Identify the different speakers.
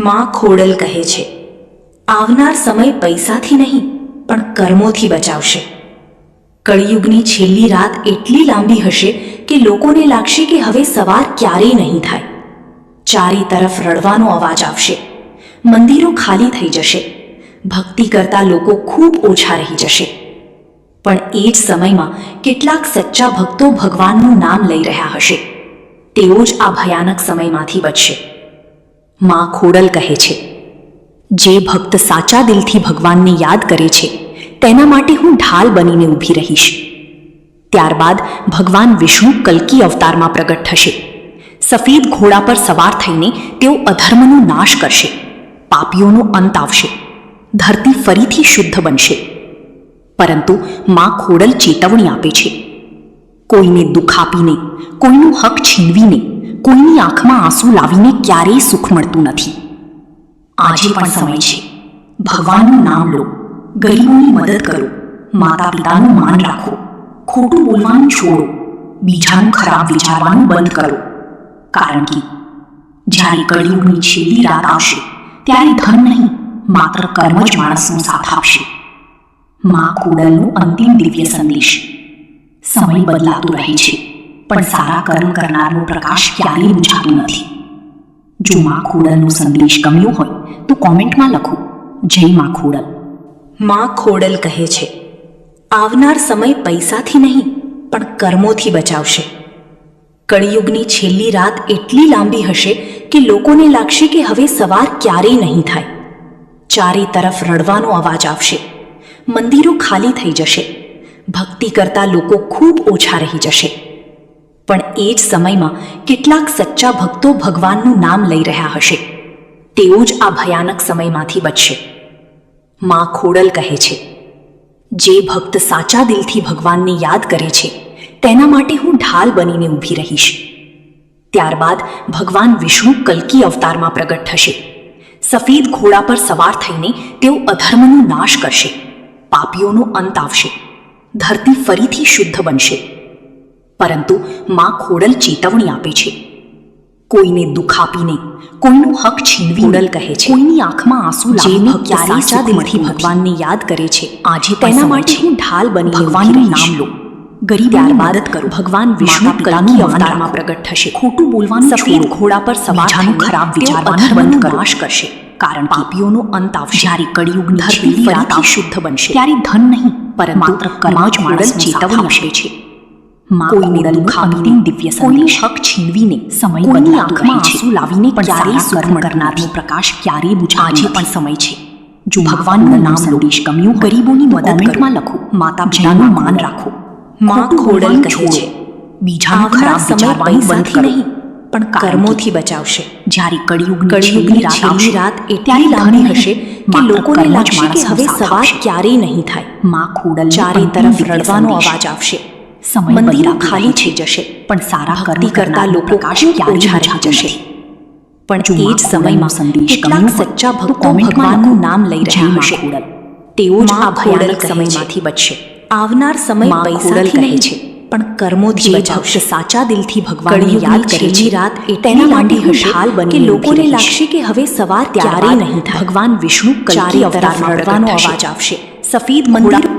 Speaker 1: માં ખોડલ કહે છે, આવનાર સમય પૈસાથી નહીં પણ કર્મોથી બચાવશે. કળિયુગની છેલ્લી રાત એટલી લાંબી હશે કે લોકોને લાગશે કે હવે સવાર ક્યારેય નહીં થાય. ચારે તરફ રડવાનો અવાજ આવશે, મંદિરો ખાલી થઈ જશે, ભક્તિ કરતા લોકો ખૂબ ઓછા રહી જશે. પણ એ જ સમયમાં કેટલાક સચ્ચા ભક્તો ભગવાનનું નામ લઈ રહ્યા હશે. તેઓ જ આ ભયાનક સમયમાંથી બચશે. માં ખોડલ કહે છે, જે ભક્ત સાચા દિલથી ભગવાનને યાદ કરે છે તેના માટે હું ઢાલ બનીને ઊભી રહીશ. ત્યારબાદ ભગવાન વિષ્ણુ કલ્કી અવતારમાં પ્રગટ થશે. સફેદ ઘોડા પર સવાર થઈને તેઓ અધર્મનો નાશ કરશે. પાપીઓનો અંત આવશે. ધરતી ફરીથી શુદ્ધ બનશે. પરંતુ માં ખોડલ ચેતવણી આપે છે, કોઈને દુઃખ આપીને, કોઈનું હક છીનવીને, કોઈની આંખમાં આંસુ લાવીને ક્યારેય સુખ મળતું નથી. આજે પણ સમય છે. ભગવાનનું નામ લો, ગરીબોની મદદ કરો, માતા પિતાનું માન રાખો, ખોટું બોલવાનું છોડો, બીજાનું ખરાબ વિચારવાનું બંધ કરો. કારણ કે જ્યારે કળિયુગની છેલ્લી રાત આવશે ત્યારે ધન નહીં, માત્ર કર્મ જ માણસનો સાથ આપશે. માં ખોડલનો અંતિમ દિવ્ય સંદેશ: સમય બદલાતો રહે છે, પણ સારા કર્મ કરનારનો પ્રકાશ ક્યારેય બુઝાતો નથી. જો માં ખોડલનો સંદેશ ગમ્યો હોય તો કોમેન્ટમાં લખો, જય માં ખોડલ. માં ખોડલ કહે છે, આવનાર સમય પૈસાથી નહીં પણ કર્મોથી બચાવશે. કળિયુગની છેલ્લી રાત એટલી લાંબી હશે કે લોકોને લાગશે કે હવે સવાર ક્યારેય નહીં થાય. ચારે તરફ રડવાનો અવાજ આવશે, મંદિરો ખાલી થઈ જશે, ભક્તિ કરતા લોકો ખૂબ ઓછા રહી જશે. પણ એ જ સમયમાં કેટલાક સચ્ચા ભક્તો ભગવાનનું નામ લઈ રહ્યા હશે. તેઓ જ આ ભયાનક સમયમાંથી બચશે. માં ખોડલ કહે છે, જે ભક્ત સાચા દિલથી ભગવાનને યાદ કરે છે તેના માટે હું ઢાલ બનીને ઊભી રહીશ. ત્યારબાદ ભગવાન વિષ્ણુ કલ્કી અવતારમાં પ્રગટ થશે. સફેદ ઘોડા પર સવાર થઈને તેઓ અધર્મનો નાશ કરશે. પાપીઓનો અંત આવશે. ધરતી ફરીથી શુદ્ધ બનશે. પરંતુ માં ખોડલ ચેતવણી આપે છે, કોઈને દુઃખ આપીને, કોઈનું હક છીનવી ખોડલ કહે છે, કોઈની આંખમાં આંસુ લાવીને ક્યારેય સાચા દિલથી ભગવાનને યાદ કરે છે આજે તેના માટે હું ઢાલ બની ભગવાનનું નામ લો, ગરીબોની મદદ કરો, ભગવાન વિષ્ણુ કલ્કી અવતારમાં પ્રગટ થશે. ખોટું બોલવાનું સફેદ ઘોડા પર સવાર થઈને ખરાબ વિચારવાનું બંધ નાશ કરશે. કારણ પાપીઓનો અંત આવશે. જ્યારે કળિયુગ ધરતી ફરીથી શુદ્ધ બનશે ત્યારે ધન નહીં પરંતુ માત્ર કર્મ જ માણસ ચેતવણી આપે છે. કોઈને દુઃખ આપીને, દિવ્ય સંદેશ હક છીનવીને, સમય કોઈની આંખમાં આંસુ લાવીને ક્યારેય સુખ કરનારનો પ્રકાશ ક્યારેય બુઝાતો આજે પણ સમય છે. જો ભગવાનનું નામ સંદેશ ગમ્યું, ગરીબોની મદદમાં લખો, માતા પિતાનું માન રાખો, માં ખોડલ કહે છે, બીજાનું ખરાબ વિચારવાનું બંધ કરો, નહીં પણ કર્મોથી બચાવશે. જ્યારે કળિયુગની છેલ્લી રાત એટલી લાંબી હશે કે લોકોને લાગશે કે હવે સવાર ક્યારેય નહીં થાય. માં ખોડલ ચારે તરફ રડવાનો અવાજ આવશે, મંદિરો ખાલી થઈ જશે, પણ સારા ભક્તિ કરતા લોકો ખૂબ ઓછા રહી જશે. પણ એ જ સમયમાં સંદેશ કેટલાક સચ્ચા ભક્તો ભગવાનનું નામ લઈ રહ્યા હશે. તેઓ જ આ ભયાનક સમયમાંથી બચશે. આવનાર સમય પૈસાથી નહીં છે પણ કર્મોથી બચાવશે. સાચા દિલથી ભગવાનને યાદ કરેલી રાત તેના માટે હશે હાલ બની કે લોકોને લાગશે કે હવે સવાર ક્યારેય નહીં થાય. ભગવાન વિષ્ણુ કલ્કી અવતારમાં રડવાનો અવાજ આવશે. સફેદ મંદિર